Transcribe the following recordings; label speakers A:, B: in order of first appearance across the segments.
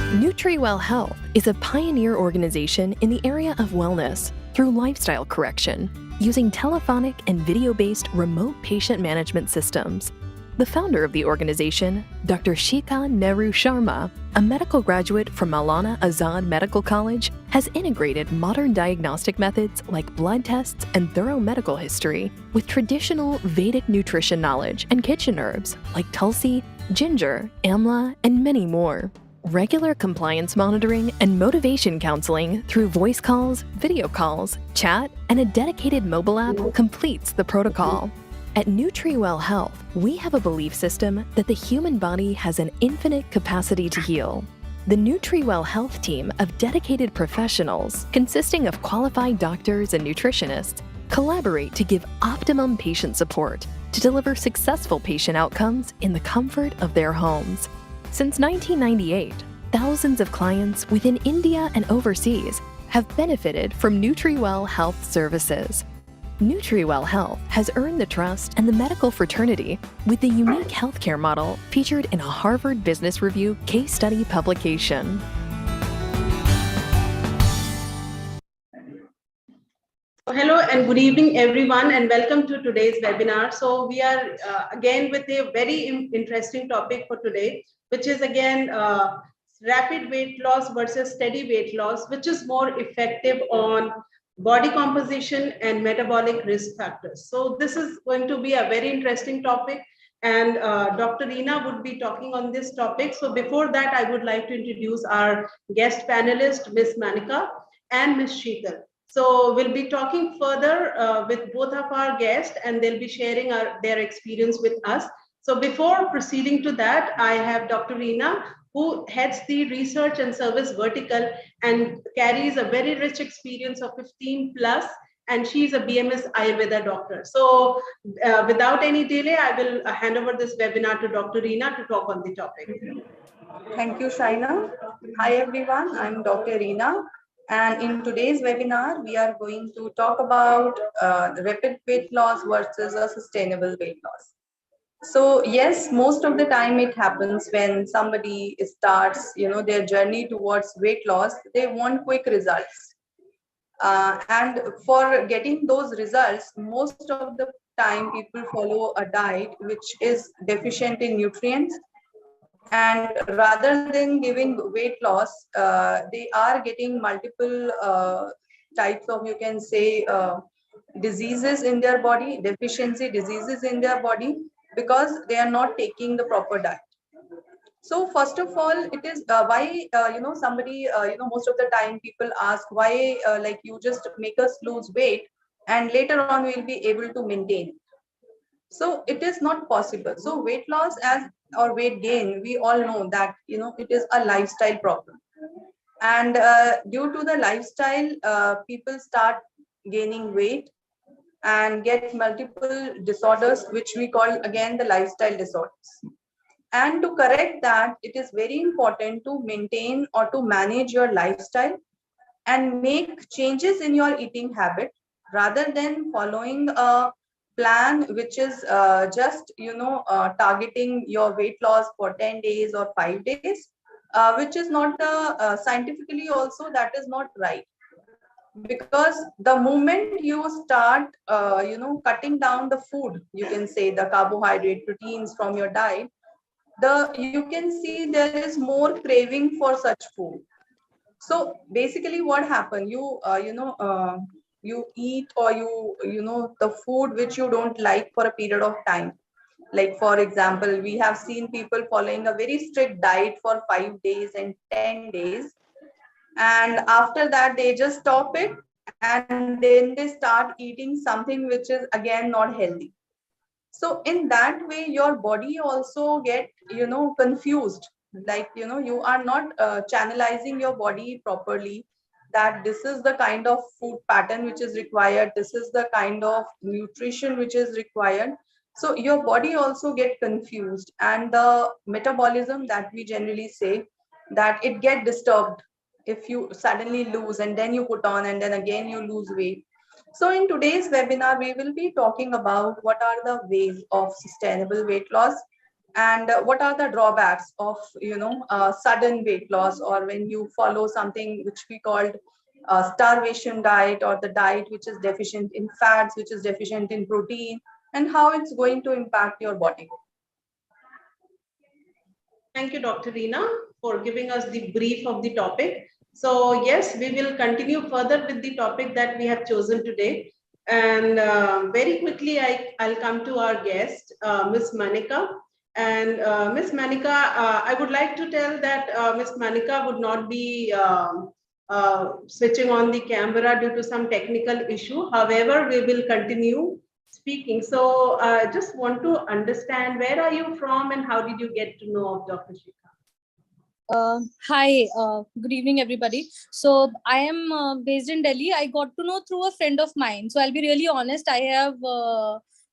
A: NutriWell Health is a pioneer organization in the area of wellness through lifestyle correction, using telephonic and video-based remote patient management systems. The founder of the organization, Dr. Shikha Nehru Sharma, a medical graduate from Maulana Azad Medical College, has integrated modern diagnostic methods like blood tests and thorough medical history with traditional Vedic nutrition knowledge and kitchen herbs like tulsi, ginger, amla, and many more. Regular compliance monitoring and motivation counseling through voice calls, video calls, chat, and a dedicated mobile app completes the protocol. At NutriWell Health, we have a belief system that the human body has an infinite capacity to heal. The NutriWell Health team of dedicated professionals, consisting of qualified doctors and nutritionists, collaborate to give optimum patient support to deliver successful patient outcomes in the comfort of their homes. Since 1998, thousands of clients within India and overseas have benefited from NutriWell Health services. NutriWell Health has earned the trust and the medical fraternity with the unique healthcare model featured in a Harvard Business Review case study publication.
B: Hello and good evening, everyone, and welcome to today's webinar. So we are again with a very interesting topic for today, which is again rapid weight loss versus steady weight loss, which is more effective on body composition and metabolic risk factors. So this is going to be a very interesting topic, and Dr. Reena would be talking on this topic. So before that, I would like to introduce our guest panelist, Ms. Manika and Ms. Sheetal. So we'll be talking further with both of our guests, and they'll be sharing their experience with us. So before proceeding to that, I have Dr. Reena, who heads the research and service vertical and carries a very rich experience of 15 plus, and she's a BMS Ayurveda doctor. So without any delay, I will hand over this webinar to Dr. Reena to talk on the topic.
C: Thank you, Shaina. Hi, everyone. I'm Dr. Reena. And in today's webinar, we are going to talk about the rapid weight loss versus a sustainable weight loss. So yes, most of the time it happens when somebody starts, their journey towards weight loss, they want quick results. And for getting those results, most of the time people follow a diet which is deficient in nutrients. And rather than giving weight loss, they are getting multiple types of, you can say, diseases in their body, deficiency diseases in their body, because they are not taking the proper diet. So first of all, it is why, somebody, most of the time people ask why, like you just make us lose weight and later on we'll be able to maintain it. So it is not possible. So weight loss or weight gain, we all know that, it is a lifestyle problem. And due to the lifestyle, people start gaining weight and get multiple disorders, which we call again the lifestyle disorders. And to correct that, it is very important to maintain or to manage your lifestyle and make changes in your eating habit rather than following a plan which is just targeting your weight loss for 10 days or 5 days, which is not scientifically also that is not right. Because the moment you start cutting down the food, you can say the carbohydrate, proteins from your diet, you can see there is more craving for such food. So basically what happened, you eat or the food which you don't like for a period of time. Like for example, we have seen people following a very strict diet for 5 days and 10 days. And after that, they just stop it and then they start eating something which is again not healthy. So in that way, your body also get, confused. Like, you are not channelizing your body properly, that this is the kind of food pattern which is required. This is the kind of nutrition which is required. So your body also get confused, and the metabolism that we generally say that it get disturbed if you suddenly lose and then you put on and then again you lose weight. So in today's webinar, we will be talking about what are the ways of sustainable weight loss and what are the drawbacks of sudden weight loss, or when you follow something which we called starvation diet, or the diet which is deficient in fats, which is deficient in protein, and how it's going to impact your body.
B: Thank you, Dr. Reena, for giving us the brief of the topic. So yes, we will continue further with the topic that we have chosen today. And very quickly, I'll come to our guest, Ms. Manika. And Ms. Manika, I would like to tell that Ms. Manika would not be switching on the camera due to some technical issue. However, we will continue speaking. So I just want to understand, where are you from and how did you get to know of Dr. Shikha?
D: Hi, good evening, everybody. So I am based in Delhi. I got to know through a friend of mine. So I'll be really honest. I have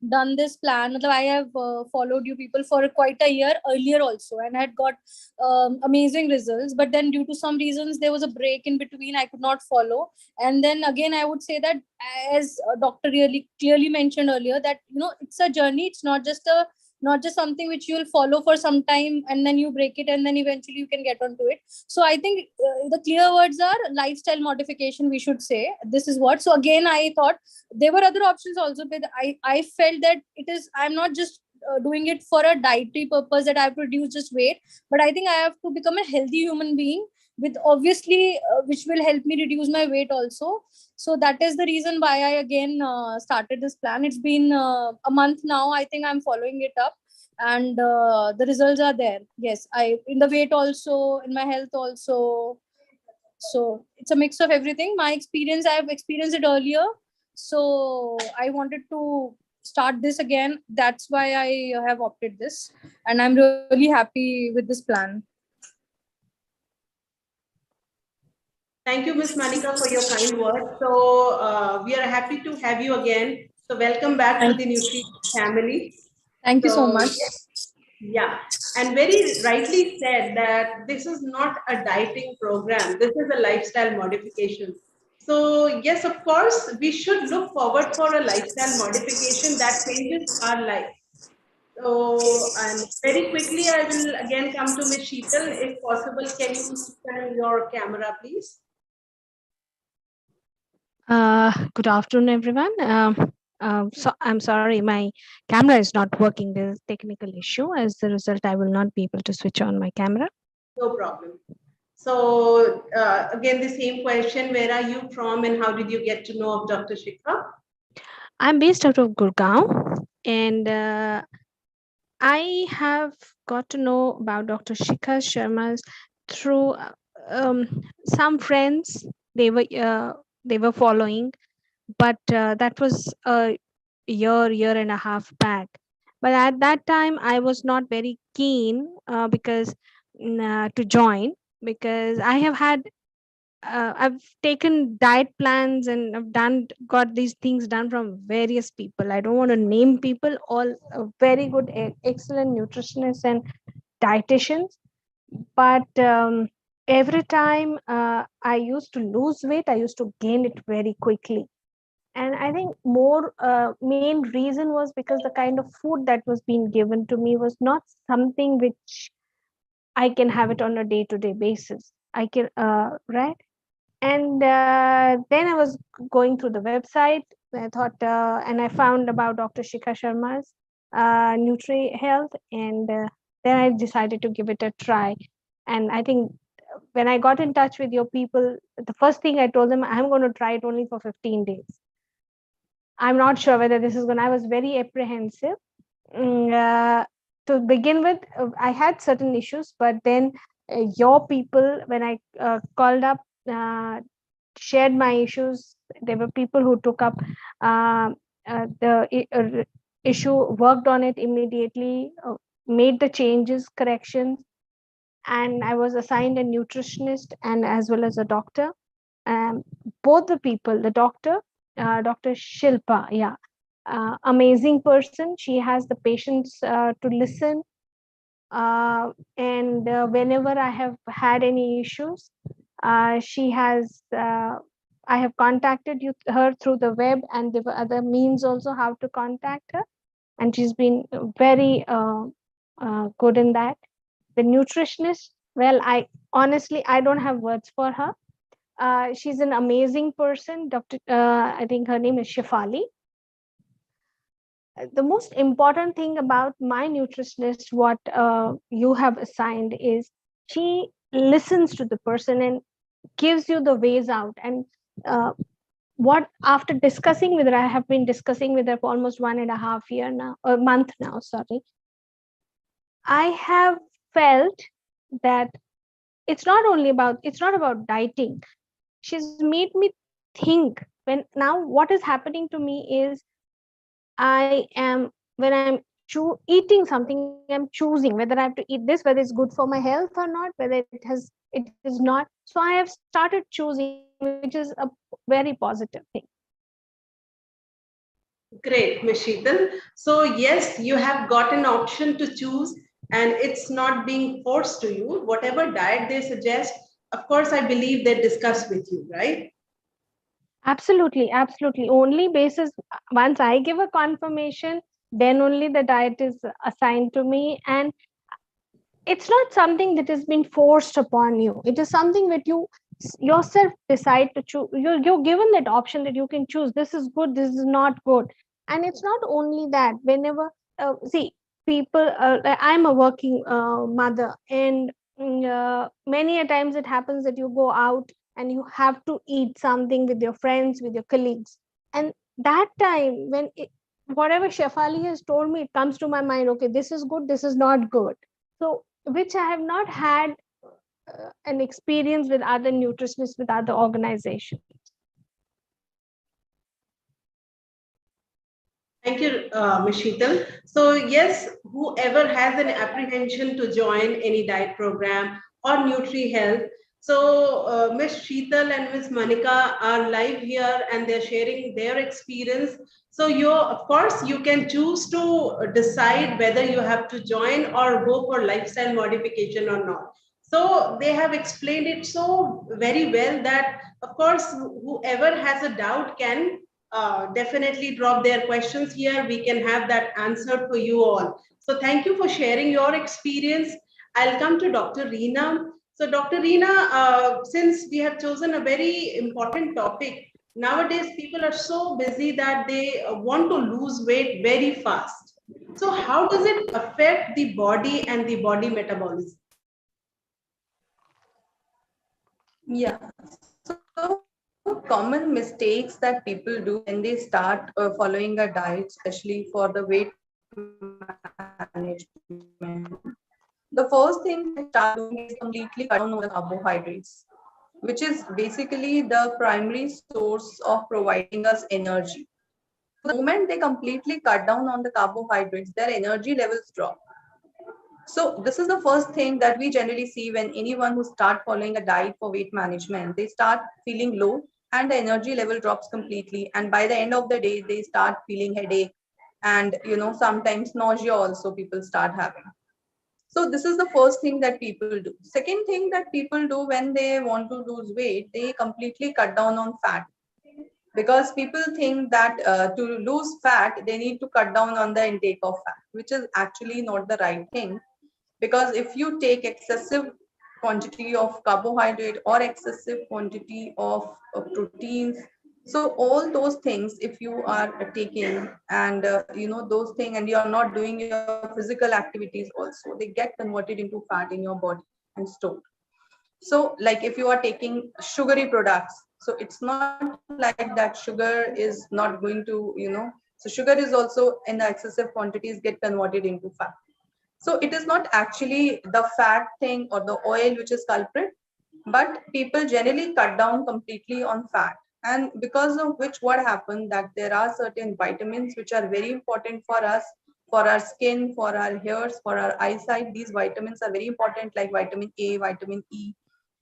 D: done this plan. I have followed you people for quite a year earlier also, and had got amazing results. But then due to some reasons, there was a break in between. I could not follow. And then again, I would say that, as Dr. really clearly mentioned earlier, that it's a journey. It's not just something which you'll follow for some time and then you break it and then eventually you can get onto it. So I think the clear words are lifestyle modification, we should say. This is what. So again, I thought there were other options also, but I felt that I'm not just doing it for a dietary purpose, that I have to reduce just weight, but I think I have to become a healthy human being with obviously which will help me reduce my weight also. So that is the reason why I again started this plan. It's been a month now. I think I'm following it up, and the results are there. Yes, I in the weight also, in my health also. So it's a mix of everything. My experience, I have experienced it earlier, so I wanted to start this again. That's why I have opted this, and I'm really happy with this plan.
B: Thank you, Ms. Manika, for your kind words. So we are happy to have you again. So welcome back to the Nutri family.
D: Thank you so much.
B: Yeah, and very rightly said that this is not a dieting program. This is a lifestyle modification. So yes, of course, we should look forward for a lifestyle modification that changes our life. So, and very quickly, I will again come to Ms. Sheetal. If possible, can you turn your camera, please?
E: Good afternoon, everyone. So I'm sorry, my camera is not working. There's a technical issue. As a result, I will not be able to switch on my camera.
B: No problem. So again, the same question, where are you from and how did you get to know of Dr. Shikha?
E: I'm based out of Gurgaon, and I have got to know about Dr. Shikha Sharma's through some friends. They were following, but that was a year and a half back. But at that time, I was not very keen to join, because I have had I've taken diet plans and I've got these things done from various people. I don't want to name people, all very good, excellent nutritionists and dietitians. But every time I used to lose weight, I used to gain it very quickly. And I think more main reason was because the kind of food that was being given to me was not something which I can have it on a day-to-day basis. I can right. And then I was going through the website. I thought, and I found about Dr. Shikha Sharma's Nutri Health, and then I decided to give it a try. And I think when I got in touch with your people, the first thing I told them, I'm going to try it only for 15 days. I'm not sure whether this is going to, I was very apprehensive. To begin with, I had certain issues, but then your people, when I called up, shared my issues, there were people who took up the issue, worked on it immediately, made the changes, corrections, and I was assigned a nutritionist and as well as a doctor. Both the people, the doctor, Dr. Shilpa, amazing person. She has the patience to listen. And whenever I have had any issues, she has, I have contacted her through the web, and there were other means also how to contact her. And she's been very good in that. The nutritionist, well, I don't have words for her. She's an amazing person. I think her name is Shefali. The most important thing about my nutritionist, what you have assigned, is she listens to the person and gives you the ways out. And what after discussing with her, I have been discussing with her for almost 1.5 year now, or month now, sorry. I have felt that it's not about dieting. She's made me think. When now what is happening to me is, when I'm eating something, I'm choosing whether I have to eat this, whether it's good for my health or not, whether it is not. So I have started choosing, which is a very positive thing.
B: Great, Ms. Sheetal. So yes, you have got an option to choose and it's not being forced to you. Whatever diet they suggest, of course, I believe they discuss with you, right?
E: Absolutely. Only basis, once I give a confirmation, then only the diet is assigned to me. And it's not something that has been forced upon you. It is something that you yourself decide to choose. You're given that option that you can choose. This is good, this is not good. And it's not only that. Whenever, see, people, I'm a working mother, and many a times it happens that you go out and you have to eat something with your friends, with your colleagues. And that time, whatever Shefali has told me, it comes to my mind, okay, this is good, this is not good. So, which I have not had an experience with other nutritionists, with other organizations.
B: Thank you, Ms. Sheetal. So yes, whoever has an apprehension to join any diet program or NutriHealth, so Ms. Sheetal and Ms. Manika are live here and they're sharing their experience. So of course, you can choose to decide whether you have to join or go for lifestyle modification or not. So they have explained it so very well that, of course, whoever has a doubt can definitely drop their questions here. We can have that answered for you all. So thank you for sharing your experience. I'll come to Dr. Reena. So Dr. Reena, since we have chosen a very important topic, nowadays people are so busy that they want to lose weight very fast. So how does it affect the body and the body metabolism?
C: Yeah. So common mistakes that people do when they start following a diet, especially for the weight management. The first thing they start doing is completely cut down on the carbohydrates, which is basically the primary source of providing us energy. The moment they completely cut down on the carbohydrates, their energy levels drop. So this is the first thing that we generally see when anyone who start following a diet for weight management. They start feeling low and the energy level drops completely. And by the end of the day, they start feeling headache and sometimes nausea also people start having. So this is the first thing that people do. Second thing that people do when they want to lose weight, they completely cut down on fat. Because people think that to lose fat, they need to cut down on the intake of fat, which is actually not the right thing. Because if you take excessive quantity of carbohydrate or excessive quantity of proteins, so all those things, if you are taking and those things, and you are not doing your physical activities also, they get converted into fat in your body and stored. So like if you are taking sugary products, so it's not like that sugar is not going to, so sugar is also in the excessive quantities get converted into fat. So it is not actually the fat thing or the oil which is culprit, but people generally cut down completely on fat. And because of which what happened that there are certain vitamins which are very important for us, for our skin, for our hairs, for our eyesight. These vitamins are very important, like vitamin A, vitamin E.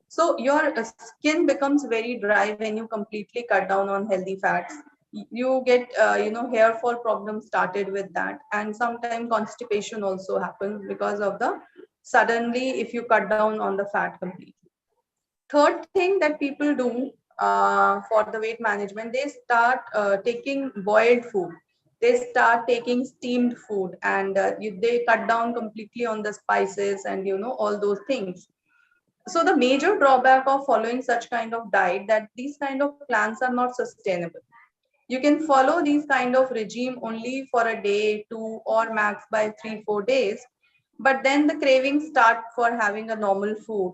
C: So your skin becomes very dry when you completely cut down on healthy fats. You get hair fall problems started with that, and sometimes constipation also happens because of the suddenly if you cut down on the fat completely. Third thing that people do for the weight management, they start taking boiled food. they start taking steamed food, and they cut down completely on the spices and all those things. So the major drawback of following such kind of diet, that these kind of plans are not sustainable. You can follow these kind of regime only for a day, 2, or max by 3-4 days, but then the cravings start for having a normal food,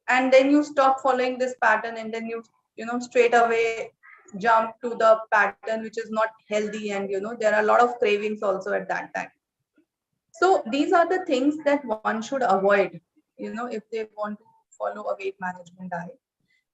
C: and then you stop following this pattern, and then you straight away jump to the pattern which is not healthy, and there are a lot of cravings also at that time. So these are the things that one should avoid, if they want to follow a weight management diet.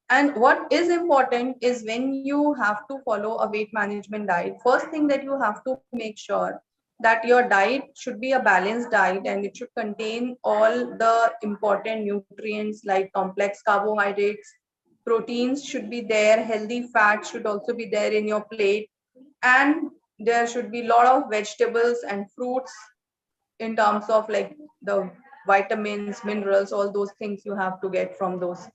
C: And what is important is, when you have to follow a weight management diet, first thing that you have to make sure that your diet should be a balanced diet, and it should contain all the important nutrients like complex carbohydrates, proteins should be there, healthy fats should also be there in your plate, and there should be a lot of vegetables and fruits in terms of like the vitamins, minerals, all those things you have to get from those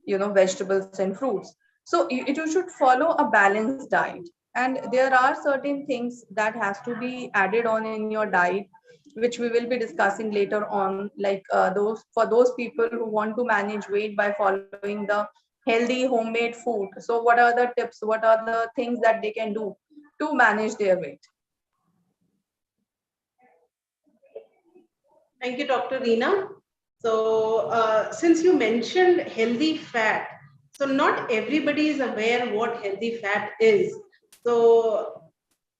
C: vegetables and fruits. So you should follow a balanced diet, and there are certain things that has to be added on in your diet, which we will be discussing later on, like those people who want to manage weight by following the healthy homemade food. So what are the tips, what are the things that they can do to manage their weight?
B: Thank you, Dr. Reena. So since you mentioned healthy fat, so not everybody is aware what healthy fat is. So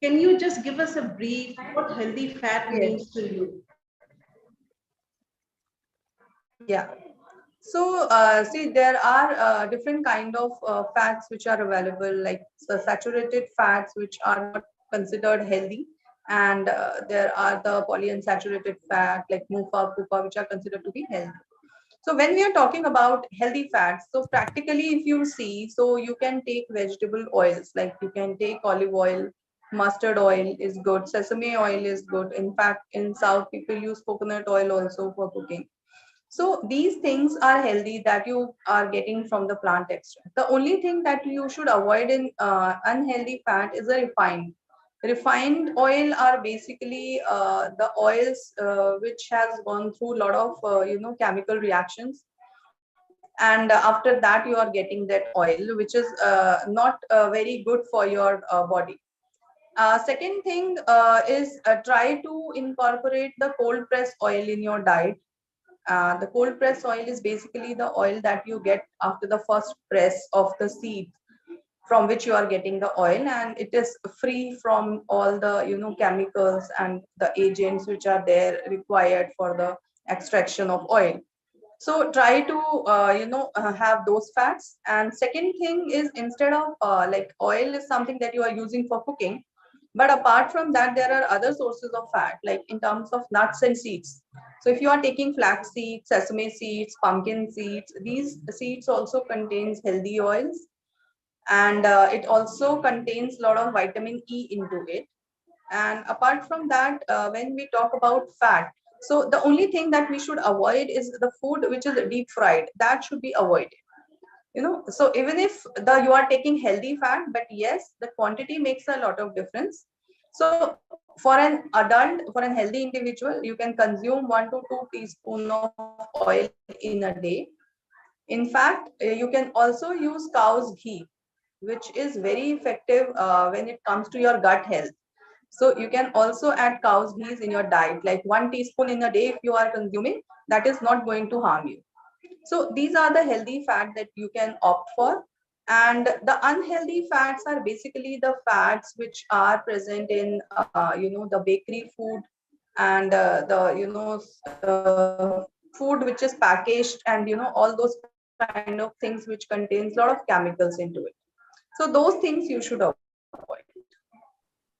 B: can you just give us a brief what healthy fat means to you?
C: Yeah. So see, there are different kind of fats which are available, like saturated fats which are not considered healthy, and there are the polyunsaturated fat like MUFA, PUFA, which are considered to be healthy. So when we are talking about healthy fats, so practically if you see, so you can take vegetable oils, like you can take olive oil, mustard oil is good, sesame oil is good. In fact, in South, people use coconut oil also for cooking. So these things are healthy that you are getting from the plant extract. The only thing that you should avoid in unhealthy fat is a refined. Refined oil are basically the oils which has gone through a lot of chemical reactions, and after that you are getting that oil, which is not very good for your body. Second thing is try to incorporate the cold press oil in your diet. The cold press oil is basically the oil that you get after the first press of the seed from which you are getting the oil, and it is free from all the chemicals and the agents which are there required for the extraction of oil. So try to have those fats. And second thing is, instead of like oil is something that you are using for cooking, but apart from that, there are other sources of fat, like in terms of nuts and seeds. So if you are taking flax seeds, sesame seeds, pumpkin seeds, these seeds also contains healthy oils, and it also contains a lot of vitamin E into it. And apart from that, when we talk about fat, so the only thing that we should avoid is the food which is deep fried. That should be avoided. So even if you are taking healthy fat, but yes, the quantity makes a lot of difference. So for an adult, for a healthy individual, you can consume 1 to 2 teaspoons of oil in a day. In fact, you can also use cow's ghee, which is very effective when it comes to your gut health. So you can also add cow's ghee in your diet, like 1 teaspoon in a day if you are consuming, that is not going to harm you. So these are the healthy fat that you can opt for. And the unhealthy fats are basically the fats which are present in, the bakery food, and food which is packaged, and, all those kind of things which contains a lot of chemicals into it. So those things you should avoid.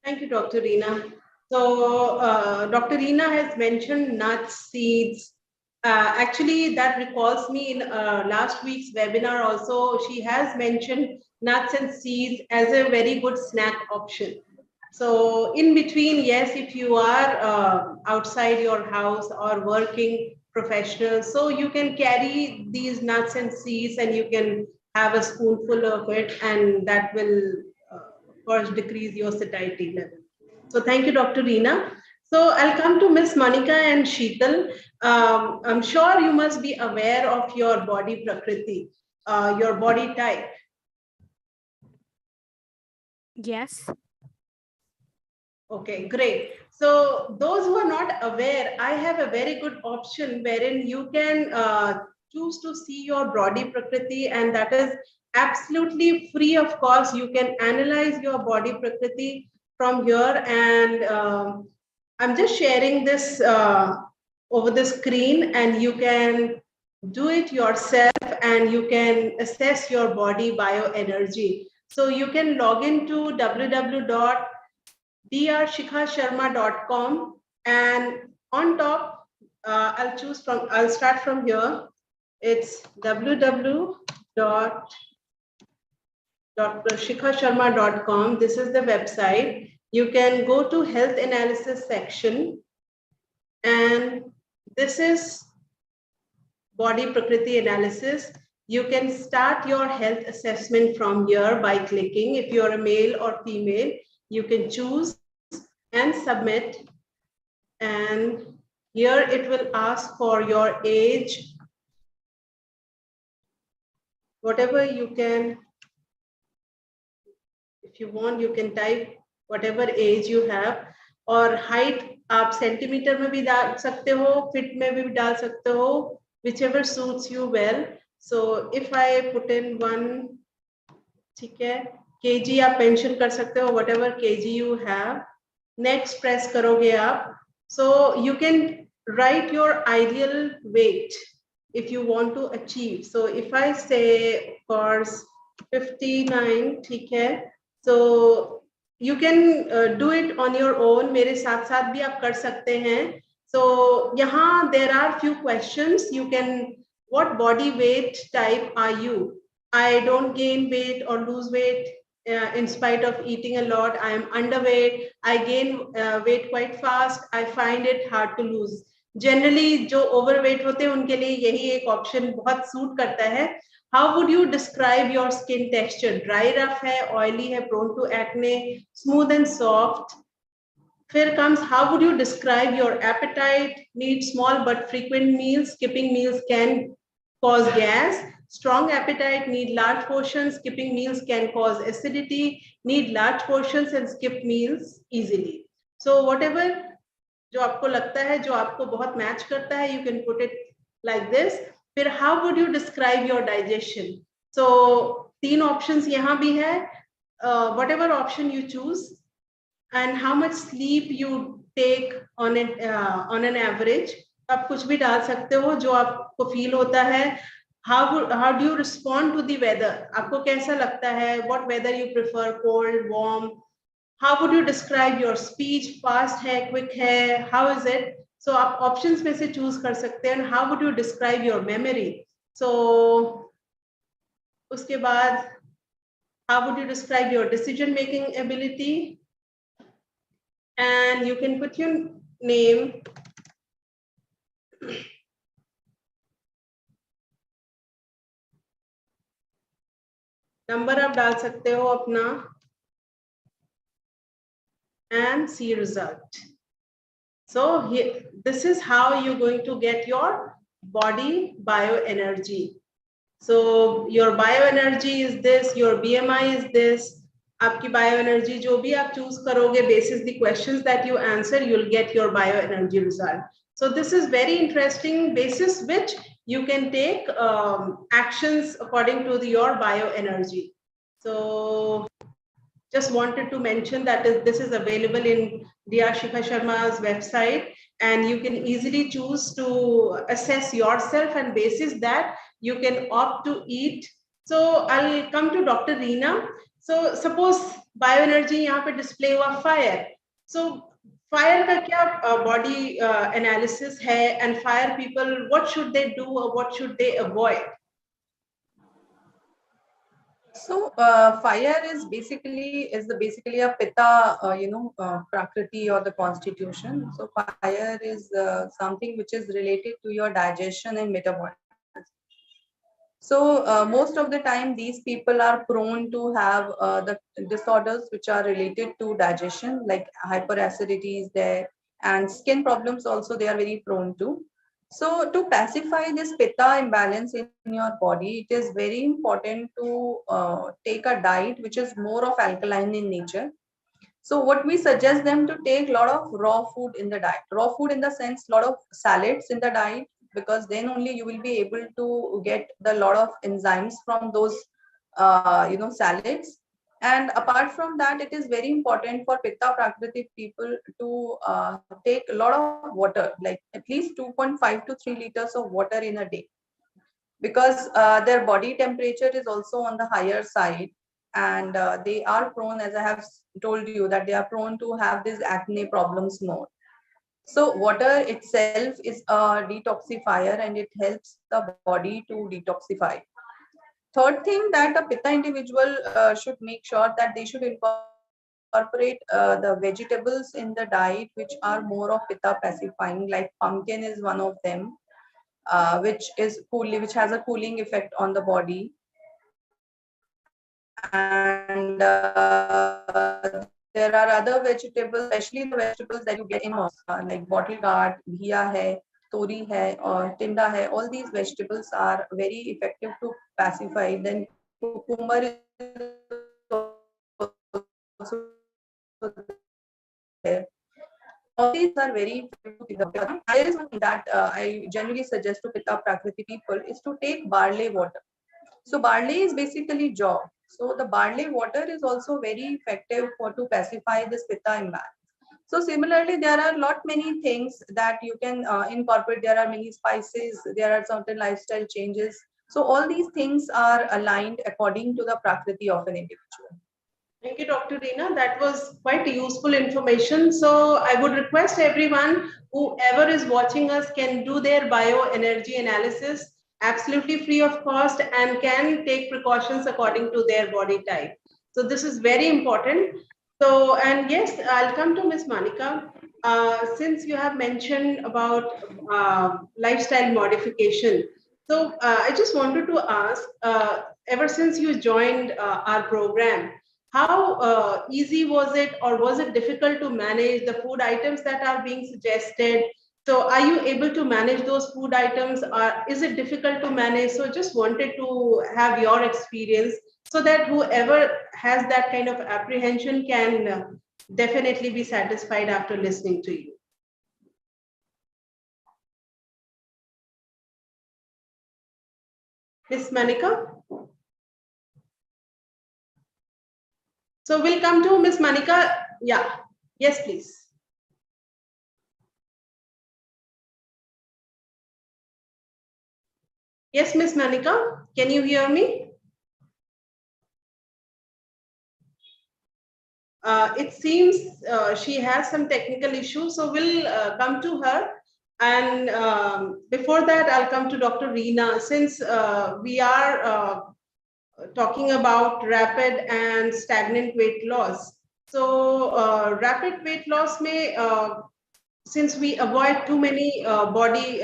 B: Thank you, Dr. Reena. So Dr. Reena has mentioned nuts, seeds. Actually, that recalls me in last week's webinar also, she has mentioned nuts and seeds as a very good snack option. So in between, yes, if you are outside your house or working professional, so you can carry these nuts and seeds and you can have a spoonful of it, and that will, of course, decrease your satiety level. So thank you, Dr. Reena. So I'll come to Miss Monica and Sheetal. I'm sure you must be aware of your body prakriti, your body type.
E: Yes.
B: Okay, great. So those who are not aware, I have a very good option wherein you can choose to see your body prakriti, and that is absolutely free of cost. You can analyze your body prakriti from here, and I'm just sharing this over the screen, and you can do it yourself, and you can assess your body bioenergy. So you can log into www.drshikha.sharma.com, and on top, I'll start from here. It's www.drshikha.sharma.com. This is the website. You can go to health analysis section, and this is body prakriti analysis. You can start your health assessment from here by clicking. If you're a male or female, you can choose and submit. And here it will ask for your age, whatever you can. If you want, you can type whatever age you have, और height आप centimetre में भी डाल सकते हो, fit में भी डाल सकते हो, whichever suits you well. So if I put in 1, ठीक है, kg आप मेंशन कर सकते हो, whatever kg you have. Next press करोगे आप. So you can write your ideal weight if you want to achieve. So if I say, of course, 59, ठीक है, so you can do it on your own. मेरे साथ साथ भी आप कर सकते हैं. So यहाँ there are few questions. You can, what body weight type are you? I don't gain weight or lose weight in spite of eating a lot. I am underweight. I gain weight quite fast. I find it hard to lose. Generally जो overweight होते हैं उनके लिए यही एक option बहुत suit करता है. How would you describe your skin texture? Dry, rough है, oily है, prone to acne, smooth and soft. Here comes, how would you describe your appetite? Need small but frequent meals. Skipping meals can cause gas. Strong appetite, need large portions. Skipping meals can cause acidity. Need large portions and skip meals easily. So whatever जो आपको लगता है, जो आपको बहुत match करता है, you can put it like this. फिर how would you describe your digestion? So 3 options यहाँ भी है. Whatever option you choose, and how much sleep you take on an average. आप कुछ भी डाल सकते हो जो आपको फील होता है. How do you respond to the weather? आपको कैसा लगता है? What weather you prefer? Cold, warm? How would you describe your speech? Fast है, quick है? How is it? So आप options में से choose कर सकते हैं. How would you describe your memory? So उसके बाद how would you describe your decision making ability? And you can put your name. Number आप डाल सकते हो अपना, and see result. So here, this is how you're going to get your body bioenergy. So your bioenergy is this, your BMI is this. आपकी bioenergy जो भी आप choose करोगे, basis the questions that you answer, you'll get your bioenergy result. So this is very interesting, basis which you can take actions according to your bioenergy. So just wanted to mention that this is available in Dr. Shikha Sharma's website, and you can easily choose to assess yourself, and basis that you can opt to eat. So I'll come to Dr. Reena. So suppose bioenergy यहाँ पे display हुआ fire. So fire का क्या body analysis है, and fire people, what should they do or what should they avoid?
C: So fire is basically a pitta, prakriti or the constitution. So fire is something which is related to your digestion and metabolism. So most of the time, these people are prone to have the disorders which are related to digestion, like hyperacidity is there, and skin problems also they are very prone to. So to pacify this pitta imbalance in your body, it is very important to take a diet which is more of alkaline in nature. So what we suggest them to take a lot of raw food in the diet. Raw food in the sense, lot of salads in the diet, because then only you will be able to get the lot of enzymes from those, salads. And apart from that, it is very important for Pitta Prakriti people to take a lot of water, like at least 2.5 to 3 liters of water in a day, because their body temperature is also on the higher side, and they are prone, as I have told you, that they are prone to have these acne problems more. So water itself is a detoxifier and it helps the body to detoxify. Third thing that a pitta individual should make sure that they should incorporate the vegetables in the diet which are more of pitta pacifying, like pumpkin is one of them, which has a cooling effect on the body. And there are other vegetables, especially the vegetables that you get in like bottle gourd, ghiya hai, tori hai, or tinda hai. All these vegetables are very effective to pacify. Then cucumber is also there. All these are very effective. There is one thing that I generally suggest to Pitta Prakriti people is to take barley water. So barley is basically jaw. So the barley water is also very effective for to pacify this pitta imbalance. So similarly, there are lot many things that you can incorporate. There are many spices. There are certain lifestyle changes. So all these things are aligned according to the prakriti of an individual.
B: Thank you, Dr. Reena. That was quite useful information. So I would request everyone, whoever is watching us, can do their bioenergy analysis absolutely free of cost and can take precautions according to their body type. So this is very important. So, and yes, I'll come to Ms. Manika. Since you have mentioned about lifestyle modification, so I just wanted to ask, ever since you joined our program, how easy was it, or was it difficult to manage the food items that are being suggested? So are you able to manage those food items, or is it difficult to manage? So just wanted to have your experience so that whoever has that kind of apprehension can definitely be satisfied after listening to you. Ms. Manika? So we'll come to Ms. Manika. Yeah, yes, please. Yes, Ms. Manika, can you hear me? It seems she has some technical issues, so we'll come to her. And before that, I'll come to Dr. Reena. Since we are talking about rapid and stagnant weight loss. So rapid weight loss may, since we avoid too many body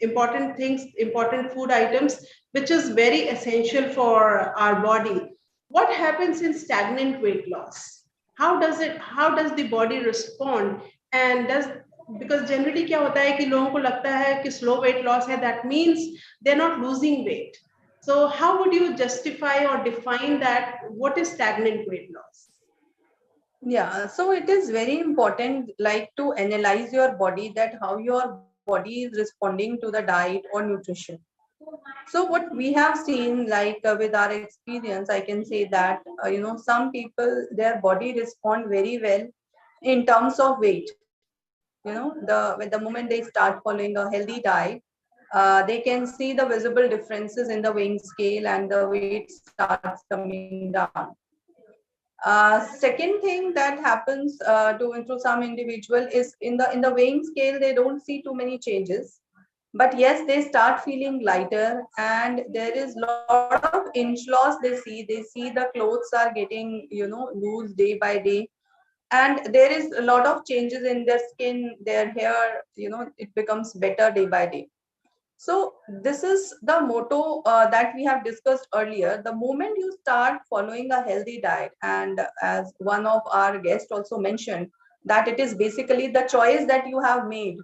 B: important things, important food items, which is very essential for our body. What happens in stagnant weight loss? How does the body respond? And because generally क्या होता है कि लोगों को लगता है कि slow weight loss है, that means they're not losing weight. So how would you justify or define that? What is stagnant weight loss?
C: Yeah, so it is very important, like, to analyze your body, that how your body is responding to the diet or nutrition. So what we have seen, like with our experience, I can say that some people, their body respond very well in terms of weight. The moment they start following a healthy diet, they can see the visible differences in the weighing scale and the weight starts coming down. Second thing that happens to some individual is in the weighing scale, they don't see too many changes, but yes, they start feeling lighter, and there is lot of inch loss. They see the clothes are getting loose day by day, and there is a lot of changes in their skin, their hair, it becomes better day by day. So this is the motto that we have discussed earlier. The moment you start following a healthy diet, and as one of our guests also mentioned, that it is basically the choice that you have made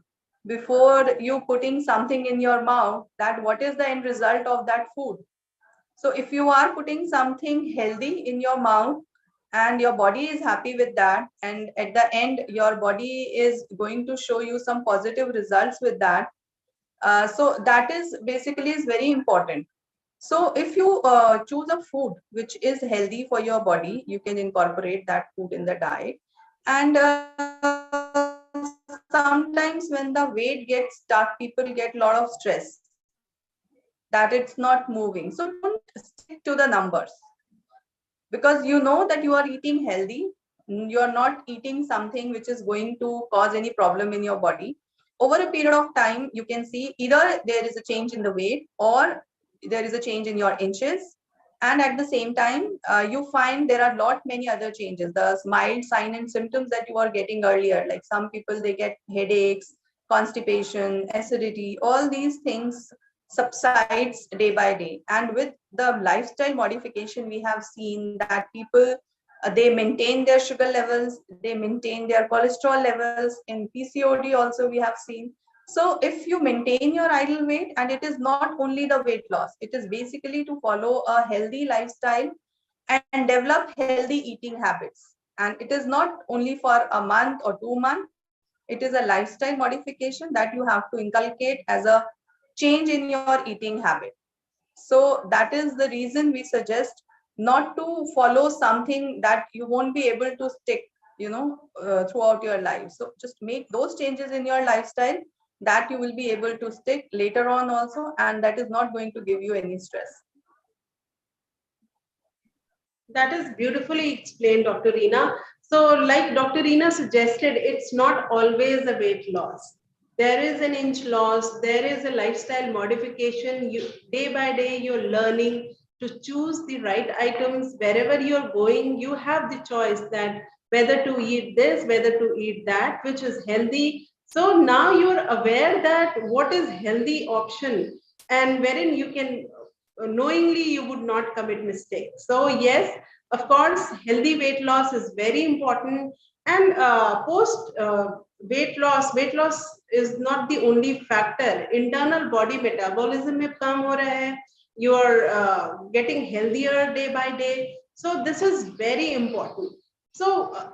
C: before you putting something in your mouth, that what is the end result of that food. So if you are putting something healthy in your mouth and your body is happy with that, and at the end your body is going to show you some positive results with that, so that is basically is very important. So if you choose a food which is healthy for your body, you can incorporate that food in the diet. And sometimes when the weight gets stuck, people get a lot of stress that it's not moving. So don't stick to the numbers, because you know that you are eating healthy. You are not eating something which is going to cause any problem in your body. Over a period of time, you can see either there is a change in the weight, or there is a change in your inches. And at the same time, you find there are lot many other changes, the mild sign and symptoms that you are getting earlier, like some people, they get headaches, constipation, acidity, all these things subsides day by day. And with the lifestyle modification, we have seen that people, they maintain their sugar levels, they maintain their cholesterol levels. In PCOD also we have seen. So if you maintain your ideal weight, and it is not only the weight loss, it is basically to follow a healthy lifestyle and develop healthy eating habits. And it is not only for a month or 2 months, it is a lifestyle modification that you have to inculcate as a change in your eating habit. So that is the reason we suggest not to follow something that you won't be able to stick, throughout your life. So just make those changes in your lifestyle that you will be able to stick later on also, and that is not going to give you any stress.
B: That is beautifully explained, Dr. Reena. So, like Dr. Reena suggested, it's not always a weight loss. There is an inch loss, there is a lifestyle modification. You, day by day, you're learning to choose the right items. Wherever you're going, you have the choice that whether to eat this, whether to eat that, which is healthy. So now you're aware that what is healthy option, and wherein you can knowingly you would not commit mistakes. So yes, of course, healthy weight loss is very important. And post weight loss is not the only factor. Internal body metabolism mein kaam ho raha hai. You are getting healthier day by day. So this is very important. So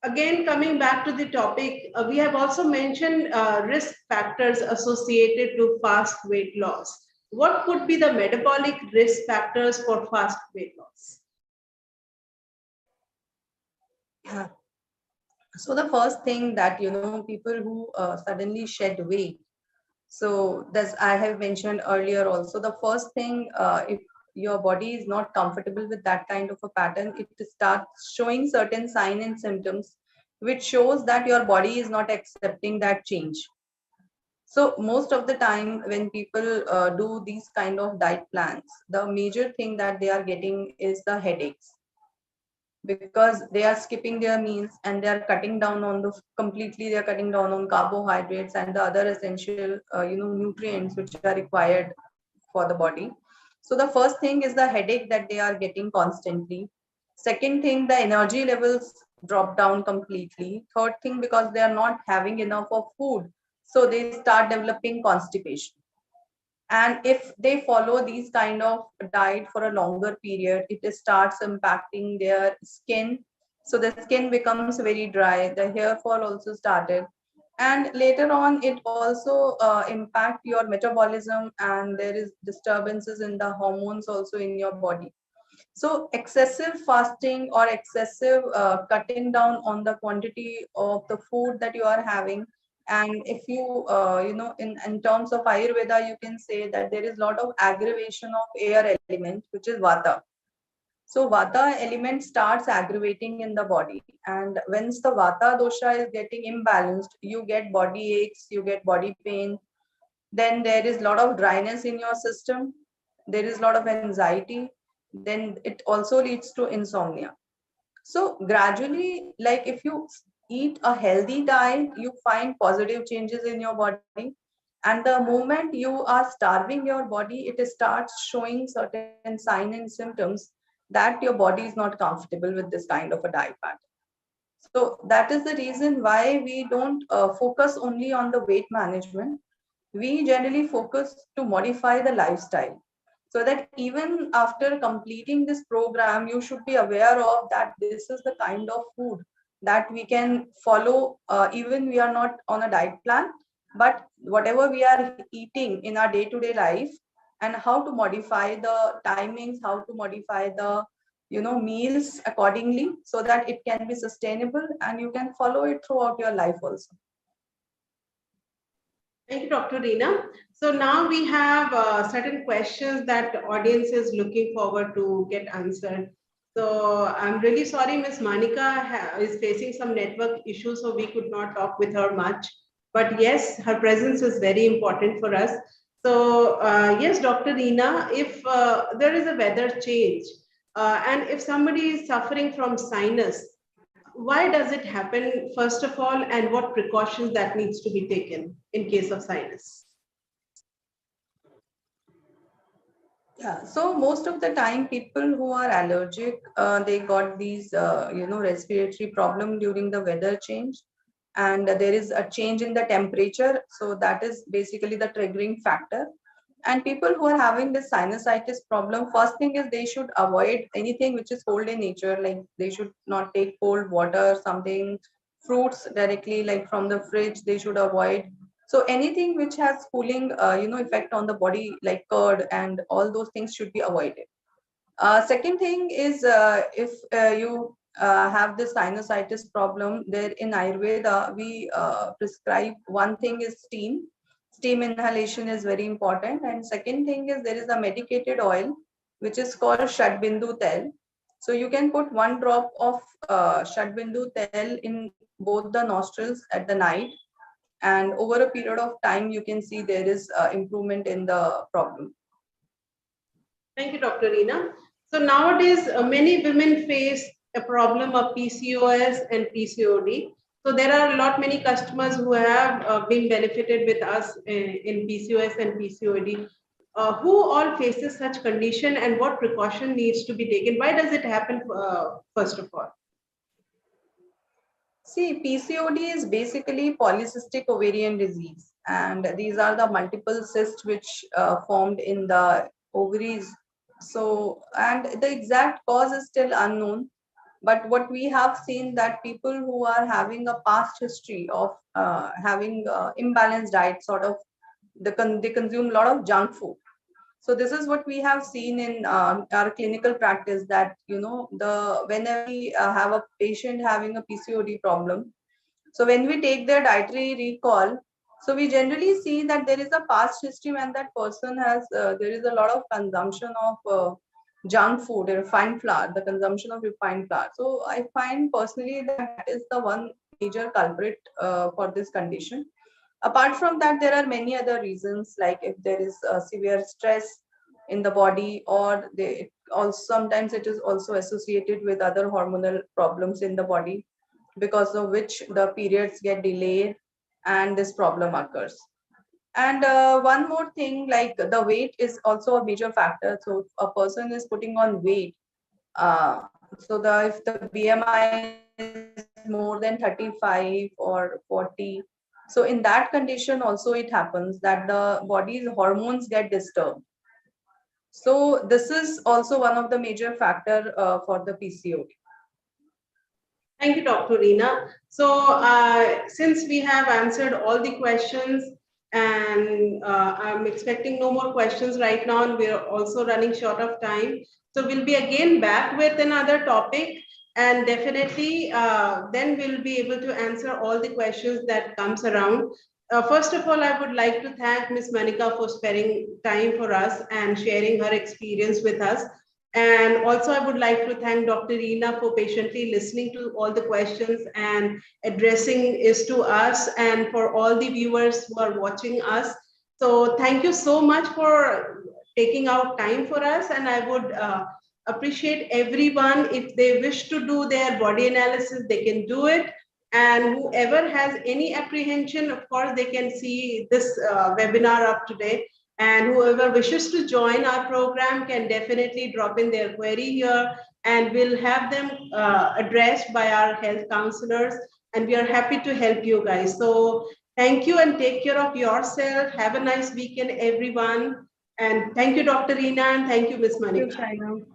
B: again, coming back to the topic, we have also mentioned risk factors associated to fast weight loss. What could be the metabolic risk factors for fast weight loss?
C: Yeah. So the first thing that, people who suddenly shed weight. So as I have mentioned earlier also, the first thing, if your body is not comfortable with that kind of a pattern, it starts showing certain signs and symptoms, which shows that your body is not accepting that change. So most of the time when people do these kind of diet plans, the major thing that they are getting is the headaches, because they are skipping their meals and they are cutting down on the completely, they are cutting down on carbohydrates and the other essential nutrients which are required for the body. So the first thing is the headache that they are getting constantly. Second thing, the energy levels drop down completely. Third thing, because they are not having enough of food, so they start developing constipation. And if they follow these kind of diet for a longer period, it starts impacting their skin. So the skin becomes very dry, the hair fall also started. And later on, it also impact your metabolism, and there is disturbances in the hormones also in your body. So excessive fasting or excessive cutting down on the quantity of the food that you are having. And if you, in terms of Ayurveda, you can say that there is a lot of aggravation of air element, which is Vata. So Vata element starts aggravating in the body. And once the Vata dosha is getting imbalanced, you get body aches, you get body pain. Then there is a lot of dryness in your system. There is a lot of anxiety. Then it also leads to insomnia. So gradually, like if you eat a healthy diet, you find positive changes in your body. And the moment you are starving your body, it starts showing certain signs and symptoms that your body is not comfortable with this kind of a diet pattern. So that is the reason why we don't focus only on the weight management. We generally focus to modify the lifestyle, so that even after completing this program, you should be aware of that this is the kind of food that we can follow, even we are not on a diet plan, but whatever we are eating in our day-to-day life, and how to modify the timings, how to modify the meals accordingly, so that it can be sustainable and you can follow it throughout your life also.
B: Thank you, Dr. Reena. So now we have certain questions that the audience is looking forward to get answered. So I'm really sorry, Ms. Manika is facing some network issues, so we could not talk with her much. But yes, her presence is very important for us. So yes, Dr. Reena, if there is a weather change and if somebody is suffering from sinus, why does it happen, first of all, and what precautions that needs to be taken in case of sinus?
C: Yeah, so most of the time people who are allergic, they got these, respiratory problem during the weather change, and there is a change in the temperature. So that is basically the triggering factor. And people who are having this sinusitis problem, first thing is they should avoid anything which is cold in nature, like they should not take cold water, something, fruits directly like from the fridge, they should avoid. So anything which has cooling, effect on the body, like curd and all those things, should be avoided. Second thing is, if you have this sinusitis problem, there in Ayurveda, we prescribe one thing is steam. Steam inhalation is very important. And second thing is there is a medicated oil, which is called Shadbindu Tel. So you can put 1 drop of Shadbindu Tel in both the nostrils at the night. And over a period of time, you can see there is improvement in the problem.
B: Thank you, Dr. Reena. So nowadays, many women face a problem of PCOS and PCOD. So there are a lot many customers who have been benefited with us in PCOS and PCOD. Who all faces such condition and what precaution needs to be taken? Why does it happen, first of all?
C: See, PCOD is basically polycystic ovarian disease, and these are the multiple cysts which formed in the ovaries. So, and the exact cause is still unknown. But what we have seen that people who are having a past history of having imbalanced diet, sort of, they consume a lot of junk food. So this is what we have seen in our clinical practice, that whenever we have a patient having a PCOD problem, so when we take their dietary recall, so we generally see that there is a past history when that person has there is a lot of consumption of junk food, refined flour, the consumption of refined flour. So I find personally that is the one major culprit for this condition. Apart from that, there are many other reasons, like if there is severe stress in the body, or they also sometimes it is also associated with other hormonal problems in the body, because of which the periods get delayed and this problem occurs. And one more thing, like the weight is also a major factor. So if a person is putting on weight, if the BMI is more than 35 or 40, so in that condition also it happens that the body's hormones get disturbed. So this is also one of the major factor for the PCOD.
B: Thank you, Dr. Reena. So since we have answered all the questions, and I'm expecting no more questions right now, and we're also running short of time. So we'll be again back with another topic, and definitely then we'll be able to answer all the questions that comes around. First of all, I would like to thank Ms. Manika for sparing time for us and sharing her experience with us. And also, I would like to thank Dr. Reena for patiently listening to all the questions and addressing is to us, and for all the viewers who are watching us. So thank you so much for taking out time for us. And I would appreciate everyone, if they wish to do their body analysis, they can do it. And whoever has any apprehension, of course, they can see this webinar up today. And whoever wishes to join our program can definitely drop in their query here, and we'll have them addressed by our health counselors. And we are happy to help you guys. So thank you and take care of yourself. Have a nice weekend, everyone. And thank you, Dr. Reena, and thank you, Ms.
C: Thank you,
B: Manika.
C: Shaina.